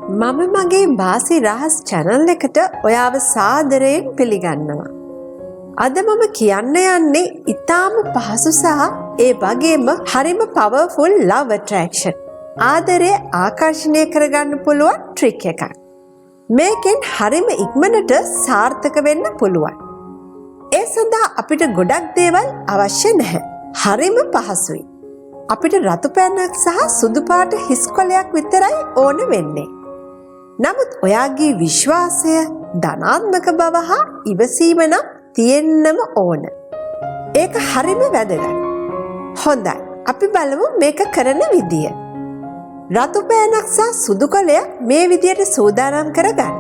මම මගේ වාසි රහස් channel එකට ඔයාව සාදරයෙන් පිළිගන්නවා. අද මම කියන්න යන්නේ ඊටාම පහසු සහ ඒ වගේම හරිම powerful love attraction. ආදරය ආකර්ෂණය කරගන්න පුළුවන් trick එකක්. මේකෙන් හරිම ඉක්මනට සාර්ථක වෙන්න පුළුවන්. ඒ සඳහා අපිට ගොඩක් දේවල් අවශ්‍ය නැහැ. හරිම පහසුයි. අපිට රතු පැන්නක් සහ සුදු පාට හිස් කොලයක් විතරයි ඕන වෙන්නේ. නමුත් ඔයාගේ විශ්වාසය, ධනාත්මක බව හා ඉවසීම නම් තියෙන්නම ඕන. ඒක හරිම වැදගත්. හොඳයි, අපි බලමු මේක කරන විදිය. රතු පෑනක් සහ සුදු කොලයක් මේ විදියට සූදානම් කරගන්න.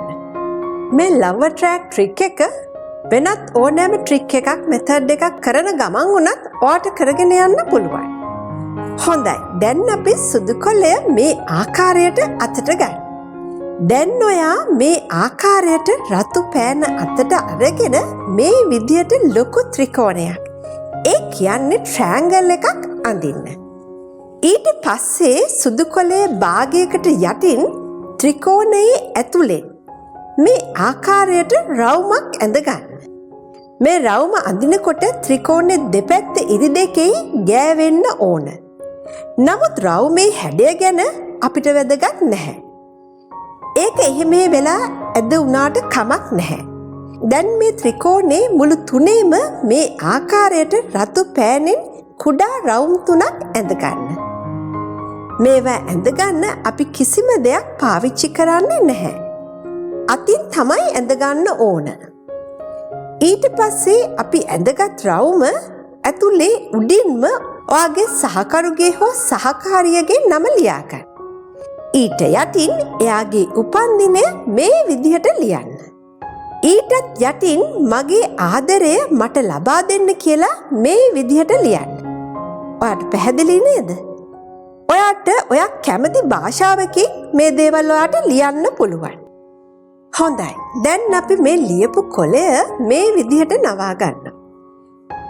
මේ love attract trick එක වෙනත් ඕනෑම trick එකක් method එකක් කරන ගමන් උනත් ඔයාට කරගෙන යන්න පුළුවන්. හොඳයි, දැන් අපි සුදු කොලය මේ ආකාරයට අතට ගන්න. දැන් ඔයා මේ ආකාරයට රතු පෑන අතට අරගෙන මේ විදියට ලොකු ත්‍රිකෝණයක්, ඒ කියන්නේ ට්‍රෑන්ගල් එකක් අඳින්න. ඊට පස්සේ සුදු කොලේ භාගයකට යටින් ත්‍රිකෝණයේ ඇතුලෙන් මේ ආකාරයට රවුමක් ඇඳ ගන්න. මේ රවුම අඳිනකොට ත්‍රිකෝණයේ දෙපැත්ත ඉරි දෙකේ ගෑවෙන්න ඕන. නමුත් රවුමේ හැඩය ගැන අපිට වැදගත් නැහැ. ඒක එහෙම වෙලා ඇද වුණාට කමක් නැහැ. දැන් මේ ත්‍රිකෝණේ මුළු තුනේම මේ ආකාරයට රතු පෑනෙන් කුඩා රවුම් තුනක් ඇඳ ගන්න. මේවා ඇඳ ගන්න අපි කිසිම දෙයක් පාවිච්චි කරන්නේ නැහැ. අතින් තමයි ඇඳ ගන්න ඕන. ඊට පස්සේ අපි ඇඳගත් රවුම ඇතුලේ උඩින්ම ඔයාගේ සහකරුගේ හෝ සහකාරියගේ නම ලියා ගන්න. ඊට යටින් එයාගේ උපන්දිනය මේ විදිහට ලියන්න. ඊටත් යටින් මගේ ආදරය මට ලබා දෙන්න කියලා මේ විදිහට ලියන්න. ඔයාට පැහැදිලි නේද? ඔයාට ඔයා කැමති භාෂාවකින් මේ දේවල් ඔයාට ලියන්න පුළුවන්. හොඳයි, දැන් අපි මේ ලියපු කොලය මේ විදිහට නවා ගන්න.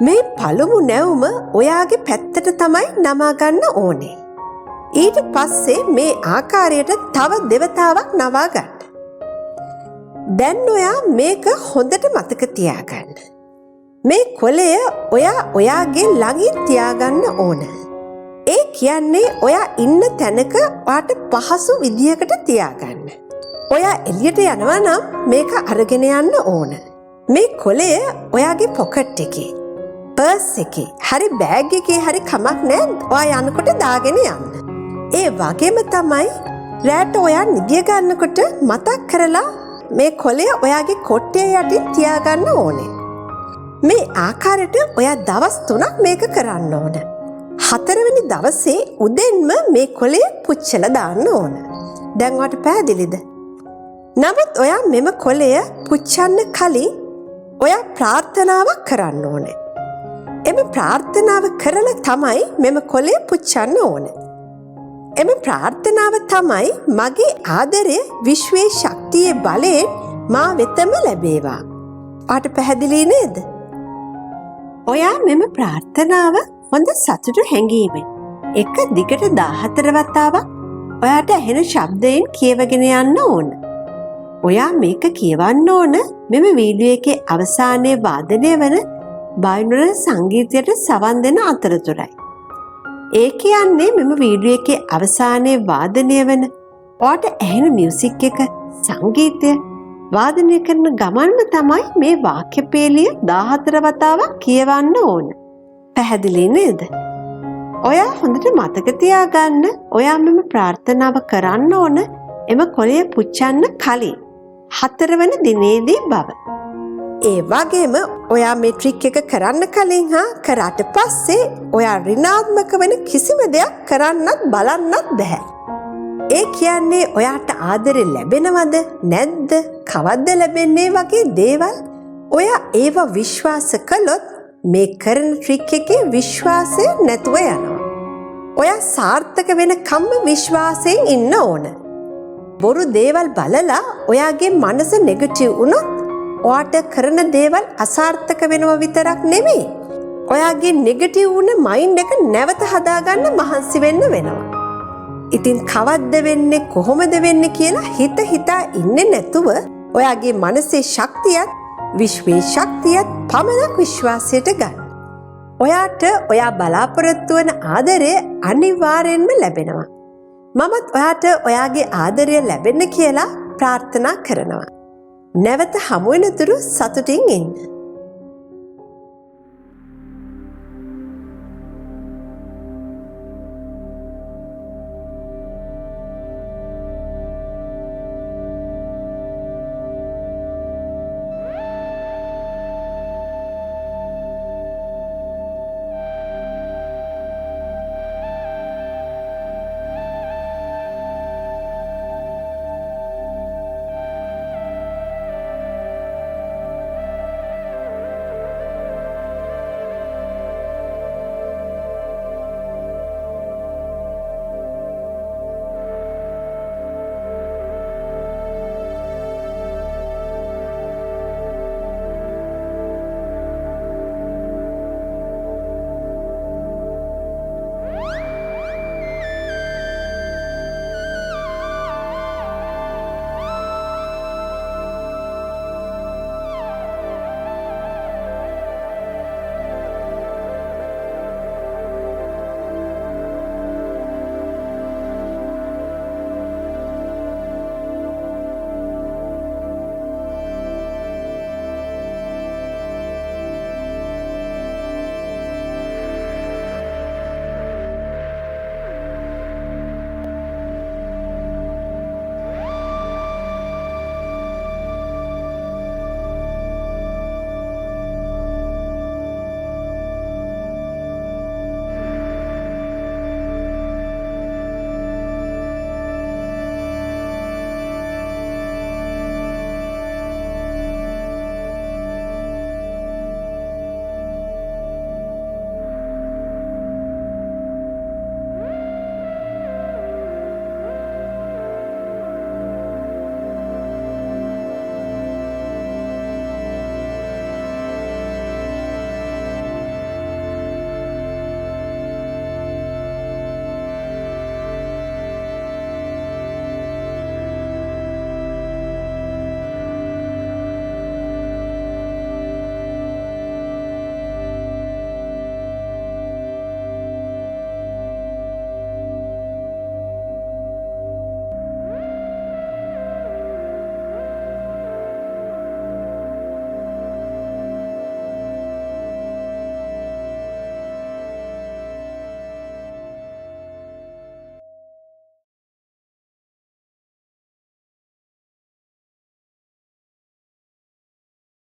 මේ පළමු නැවුම ඔයාගේ පැත්තට තමයි නමා ගන්න ඕනේ. ඊට පස්සේ මේ ආකාරයට තව දෙවතාවක් නවා ගන්න. දැන් ඔයා මේක හොඳට මතක තියාගන්න. මේ කොලය ඔයා ඔයාගේ ළඟින් තියාගන්න ඕන. ඒ කියන්නේ ඔයා ඉන්න තැනක ඔයාට පහසු විදියකට තියාගන්න. ඔයා එළියට යනවා නම් මේක අරගෙන යන්න ඕන. මේ කොලය ඔයාගේ පොකට් එකේ, පර්ස් එකේ, හරි බෑග් එකේ හරි කමක් නැහැ. ඔයා යනකොට දාගෙන යන්න. ඒ වගේම තමයි රැට ඔයා නිදිය ගන්නකොට මතක් කරලා මේ කොලය ඔයාගේ කොට්ටේ යටින් තියාගන්න ඕනේ. මේ ආකාරයට ඔයා දවස් 3ක් මේක කරන්න ඕන. 4 වෙනි දවසේ උදෙන්ම මේ කොලය පුච්චලා දාන්න ඕන. දැන් ඔයාට පැහැදිලිද? නමුත් ඔයා මෙම කොලය පුච්චන්න කලින් ඔයා ප්‍රාර්ථනාවක් කරන්න ඕනේ. එම ප්‍රාර්ථනාව කරලා තමයි මෙම කොලය පුච්චන්න ඕනේ. එම ප්‍රාර්ථනාව තමයි මගේ ආදරය විශ්වයේ ශක්තියේ බලයෙන් මා වෙතම ලැබේවා. ඔයාට පැහැදිලි නේද? ඔයා මෙම ප්‍රාර්ථනාව හොඳ සතුටු හැඟීමෙන් එක දිගට 14 වතාවක් ඔයාට ඇහෙන ශබ්දයෙන් කියවගෙන යන්න ඕන. ඔයා මේක කියවන්න ඕන මෙම වීඩියෝ එකේ අවසානයේ වාදනය වන බයිනරල් සංගීතයට සවන් දෙන අතරතුරයි. ඒ කියන්නේ මෙම වීඩියෝ එකේ අවසානයේ වාදනය වන ඔයාට ඇහෙන මියුසික් එක, සංගීතය වාදනය කරන ගමන්ම තමයි මේ වාක්‍ය පේලිය 14 වතාවක් කියවන්න ඕන. පැහැදිලි නේද? ඔයා හොඳට මතක තියාගන්න ඔයා මෙම ප්‍රාර්ථනාව කරන්න ඕන එම කොලය පුච්චන්න කලින් 4 වෙනි දිනේදී බව. ඒ වගේම ඔයා මේ ට්‍රික් එක කරන්න කලින් හා කරාට පස්සේ ඔයා ඍණාත්මක වෙන කිසිම දෙයක් කරන්නත් බලන්නත් බෑ. ඒ කියන්නේ ඔයාට ආදරේ ලැබෙනවද නැද්ද, කවද්ද ලැබෙන්නේ වගේ දේවල් ඔයා ඒවා විශ්වාස කළොත් මේ කරන ට්‍රික් එකේ විශ්වාසය නැතුව යනවා. ඔයා සාර්ථක වෙනකම්ම විශ්වාසයෙන් ඉන්න ඕන. බොරු දේවල් බලලා ඔයාගේ මනස නෙගටිව් වුණොත් ඔයාට කරන දේවල් අසාර්ථක වෙනව විතරක් නෙමෙයි, ඔයාගේ නෙගටිව් වුණ මයින්ඩ් එක නැවත හදාගන්න මහන්සි වෙන්න වෙනවා. ඉතින් කවද්ද වෙන්නේ කොහොමද වෙන්නේ කියලා හිතා ඉන්නේ නැතුව ඔයාගේ මනසේ ශක්තියත් විශ්වයේ ශක්තියත් පමණක් විශ්වාසයට ගන්න. ඔයාට ඔයා බලාපොරොත්තු වන ආදරය අනිවාර්යෙන්ම ලැබෙනවා. මමත් ඔයාට ඔයාගේ ආදරය ලැබෙන්න කියලා ප්‍රාර්ථනා කරනවා. නැවත හමු වෙනතුරු සතුටින් ඉන්න.